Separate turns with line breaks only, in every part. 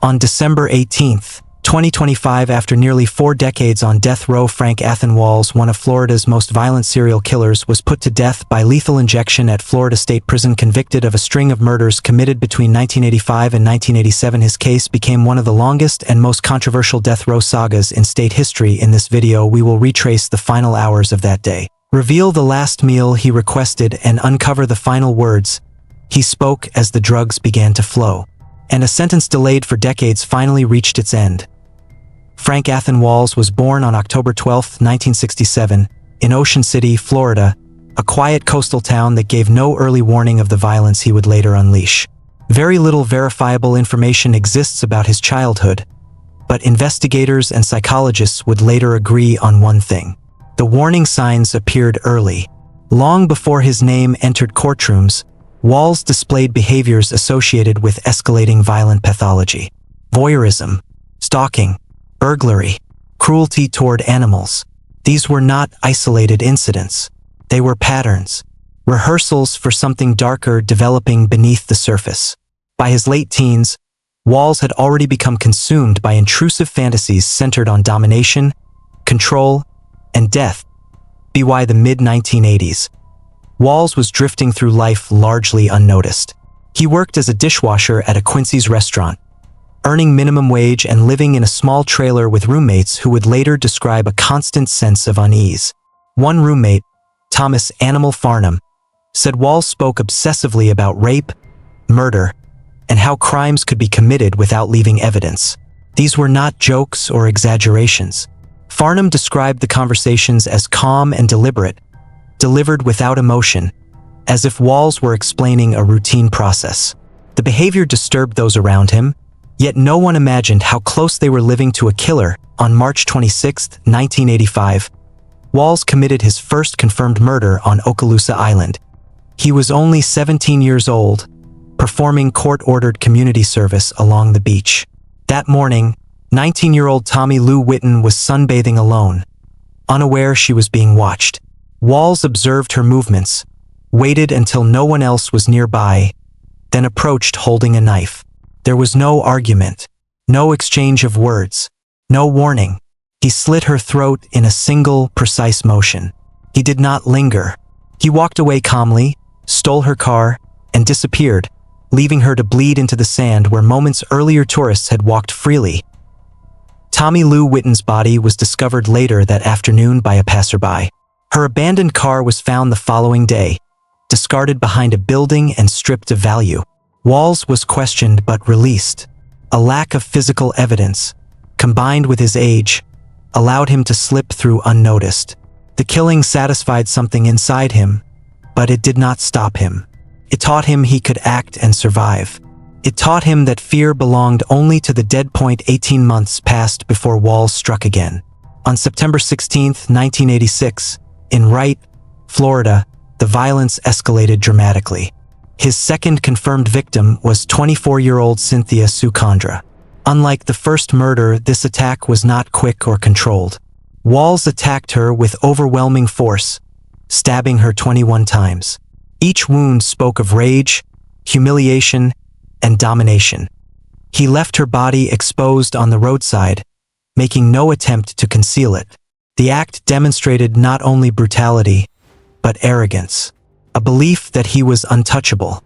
On December 18, 2025, after nearly 4 decades on death row, Frank Athen Walls, one of Florida's most violent serial killers, was put to death by lethal injection at Florida State Prison, convicted of a string of murders committed between 1985 and 1987. His case became one of the longest and most controversial death row sagas in state history. In this video, we will retrace the final hours of that day, reveal the last meal he requested, and uncover the final words he spoke as the drugs began to flow, and a sentence delayed for decades finally reached its end. Frank Athen Walls was born on October 12, 1967, in Ocean City, Florida, a quiet coastal town that gave no early warning of the violence he would later unleash. Very little verifiable information exists about his childhood, but investigators and psychologists would later agree on one thing. The warning signs appeared early. Long before his name entered courtrooms, Walls displayed behaviors associated with escalating violent pathology: voyeurism, stalking, burglary, cruelty toward animals. These were not isolated incidents. They were patterns, rehearsals for something darker developing beneath the surface. By his late teens, Walls had already become consumed by intrusive fantasies centered on domination, control, and death. By the mid-1980s, Walls was drifting through life largely unnoticed. He worked as a dishwasher at a Quincy's restaurant, earning minimum wage and living in a small trailer with roommates who would later describe a constant sense of unease. One roommate, Thomas "Animal" Farnham, said Walls spoke obsessively about rape, murder, and how crimes could be committed without leaving evidence. These were not jokes or exaggerations. Farnham described the conversations as calm and deliberate, delivered without emotion, as if Walls were explaining a routine process. The behavior disturbed those around him, yet no one imagined how close they were living to a killer. On March 26, 1985, Walls committed his first confirmed murder on Okaloosa Island. He was only 17 years old, performing court-ordered community service along the beach. That morning, 19-year-old Tommy Lou Whitten was sunbathing alone, unaware she was being watched. Walls observed her movements, waited until no one else was nearby, then approached holding a knife. There was no argument, no exchange of words, no warning. He slit her throat in a single, precise motion. He did not linger. He walked away calmly, stole her car, and disappeared, leaving her to bleed into the sand where moments earlier tourists had walked freely. Tommy Lou Whitten's body was discovered later that afternoon by a passerby. Her abandoned car was found the following day, discarded behind a building and stripped of value. Walls was questioned but released. A lack of physical evidence, combined with his age, allowed him to slip through unnoticed. The killing satisfied something inside him, but it did not stop him. It taught him he could act and survive. It taught him that fear belonged only to the dead. 18 months passed before Walls struck again. On September 16, 1986, in Wright, Florida, the violence escalated dramatically. His second confirmed victim was 24-year-old Cynthia Sue Condra. Unlike the first murder, this attack was not quick or controlled. Walls attacked her with overwhelming force, stabbing her 21 times. Each wound spoke of rage, humiliation, and domination. He left her body exposed on the roadside, making no attempt to conceal it. The act demonstrated not only brutality, but arrogance, a belief that he was untouchable.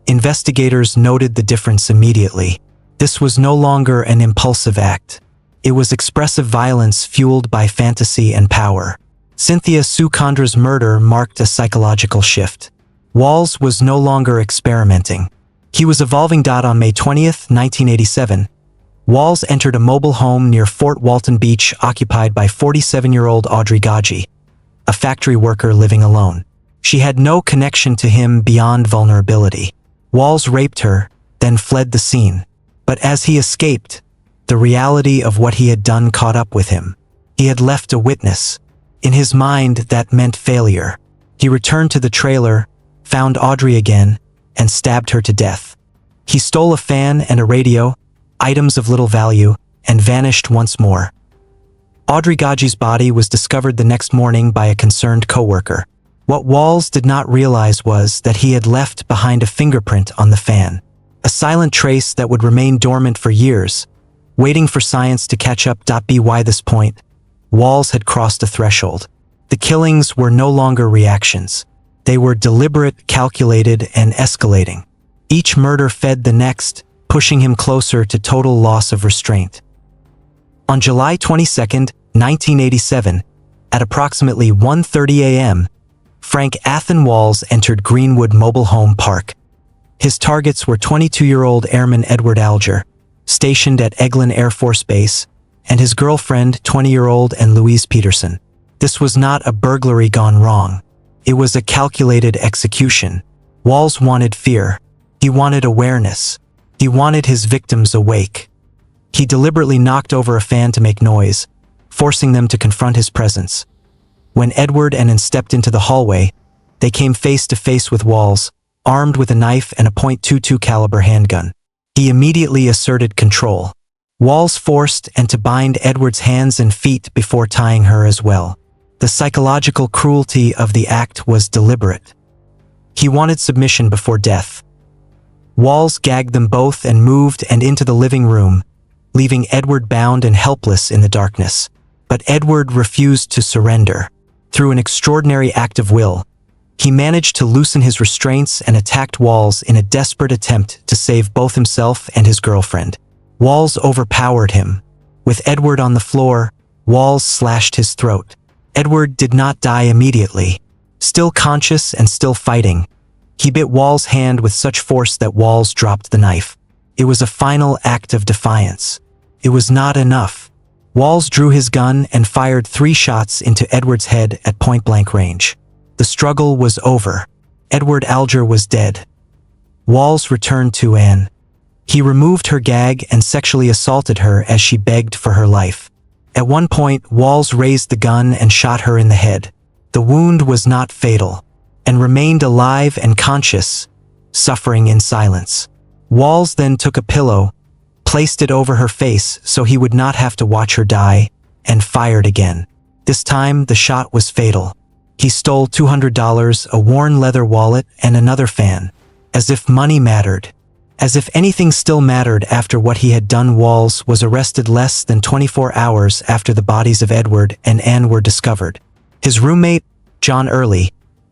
Investigators noted the difference immediately. This was no longer an impulsive act. It was expressive violence fueled by fantasy and power. Cynthia Sue Condra's murder marked a psychological shift. Walls was no longer experimenting. He was evolving. On May 20, 1987, Walls entered a mobile home near Fort Walton Beach occupied by 47-year-old Audrey Gaji, a factory worker living alone. She had no connection to him beyond vulnerability. Walls raped her, then fled the scene. But as he escaped, the reality of what he had done caught up with him. He had left a witness. In his mind, that meant failure. He returned to the trailer, found Audrey again, and stabbed her to death. He stole a fan and a radio, items of little value, and vanished once more. Audrey Gaji's body was discovered the next morning by a concerned coworker. What Walls did not realize was that he had left behind a fingerprint on the fan. a silent trace that would remain dormant for years, waiting for science to catch up. By this point, Walls had crossed a threshold. The killings were no longer reactions. They were deliberate, calculated, and escalating. Each murder fed the next, pushing him closer to total loss of restraint. On July 22, 1987, at approximately 1:30 a.m., Frank Athen Walls entered Greenwood Mobile Home Park. His targets were 22-year-old Airman Edward Alger, stationed at Eglin Air Force Base, and his girlfriend, 20-year-old Anne Louise Peterson. This was not a burglary gone wrong. It was a calculated execution. Walls wanted fear. He wanted awareness. He wanted his victims awake. He deliberately knocked over a fan to make noise, forcing them to confront his presence. When Edward and Anne stepped into the hallway, they came face to face with Walls, armed with a knife and a .22 caliber handgun. He immediately asserted control. Walls forced Anne to bind Edward's hands and feet before tying her as well. The psychological cruelty of the act was deliberate. He wanted submission before death. Walls gagged them both and moved Anne into the living room, leaving Edward bound and helpless in the darkness. But Edward refused to surrender. Through an extraordinary act of will, he managed to loosen his restraints and attacked Walls in a desperate attempt to save both himself and his girlfriend. Walls overpowered him. With Edward on the floor, Walls slashed his throat. Edward did not die immediately. Still conscious and still fighting, he bit Walls' hand with such force that Walls dropped the knife. It was a final act of defiance. It was not enough. Walls drew his gun and fired 3 shots into Edward's head at point-blank range. The struggle was over. Edward Alger was dead. Walls returned to Anne. He removed her gag and sexually assaulted her as she begged for her life. At one point, Walls raised the gun and shot her in the head. The wound was not fatal, and remained alive and conscious, suffering in silence. Walls then took a pillow, placed it over her face so he would not have to watch her die, and fired again. This time, the shot was fatal. He stole $200, a worn leather wallet, and another fan. As if money mattered. As if anything still mattered after what he had done. Walls was arrested less than 24 hours after the bodies of Edward and Anne were discovered. His roommate, John Early,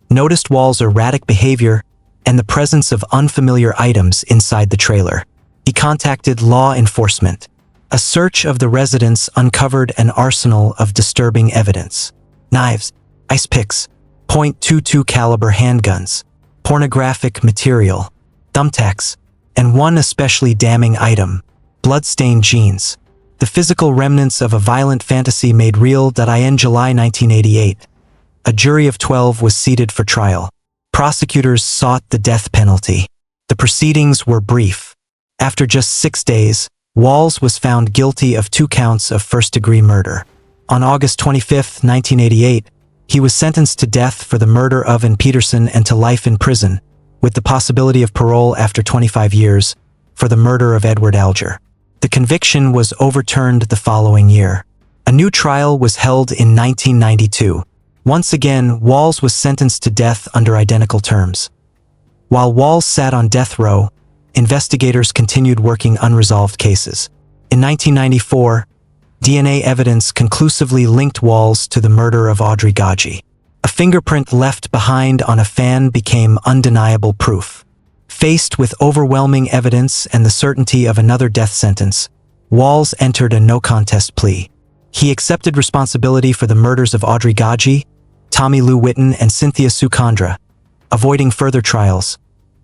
noticed Walls' erratic behavior and the presence of unfamiliar items inside the trailer. He contacted law enforcement. A search of the residence uncovered an arsenal of disturbing evidence. Knives, ice picks, .22 caliber handguns, pornographic material, thumbtacks, and one especially damning item, blood-stained jeans. The physical remnants of a violent fantasy made real. In July 1988, a jury of 12 was seated for trial. Prosecutors sought the death penalty. The proceedings were brief. After just 6 days, Walls was found guilty of 2 counts of first-degree murder. On August 25, 1988, he was sentenced to death for the murder of Anne Peterson and to life in prison, with the possibility of parole after 25 years, for the murder of Edward Alger. The conviction was overturned the following year. A new trial was held in 1992. Once again, Walls was sentenced to death under identical terms. While Walls sat on death row, investigators continued working unresolved cases. In 1994, DNA evidence conclusively linked Walls to the murder of Audrey Gaggi. A fingerprint left behind on a fan became undeniable proof. Faced with overwhelming evidence and the certainty of another death sentence, Walls entered a no-contest plea. He accepted responsibility for the murders of Audrey Gaggi, Tommy Lou Whitten, and Cynthia Sue Condra, avoiding further trials.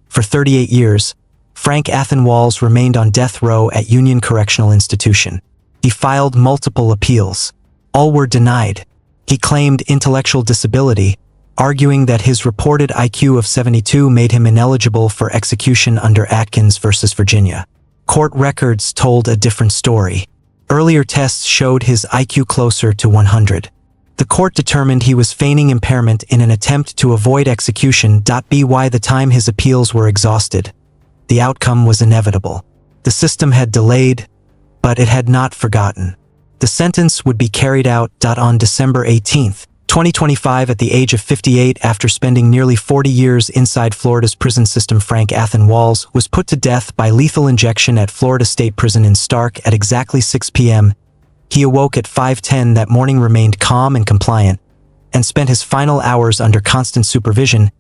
For 38 years, Frank Athen Walls remained on death row at Union Correctional Institution. He filed multiple appeals. All were denied. He claimed intellectual disability, arguing that his reported IQ of 72 made him ineligible for execution under Atkins v. Virginia. Court records told a different story. Earlier tests showed his IQ closer to 100. The court determined he was feigning impairment in an attempt to avoid execution. By the time his appeals were exhausted, the outcome was inevitable. The system had delayed, but it had not forgotten. The sentence would be carried out. On December 18, 2025, at the age of 58, after spending nearly 40 years inside Florida's prison system, Frank Athen Walls was put to death by lethal injection at Florida State Prison in Stark at exactly 6 p.m. He awoke at 5:10 that morning, remained calm and compliant, and spent his final hours under constant supervision.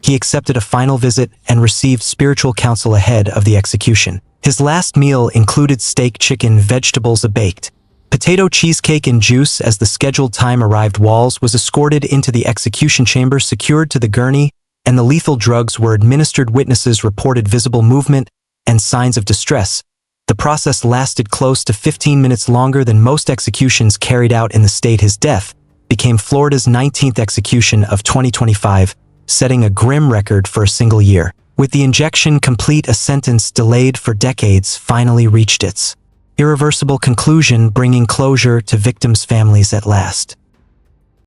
He accepted a final visit and received spiritual counsel ahead of the execution. His last meal included steak, chicken, vegetables, a baked potato, cheesecake, and juice. As the scheduled time arrived, Walls was escorted into the execution chamber, secured to the gurney, and the lethal drugs were administered. Witnesses reported visible movement and signs of distress. The process lasted close to 15 minutes, longer than most executions carried out in the state. His death became Florida's 19th execution of 2025, setting a grim record for a single year. With the injection complete, a sentence delayed for decades finally reached its irreversible conclusion, bringing closure to victims' families at last.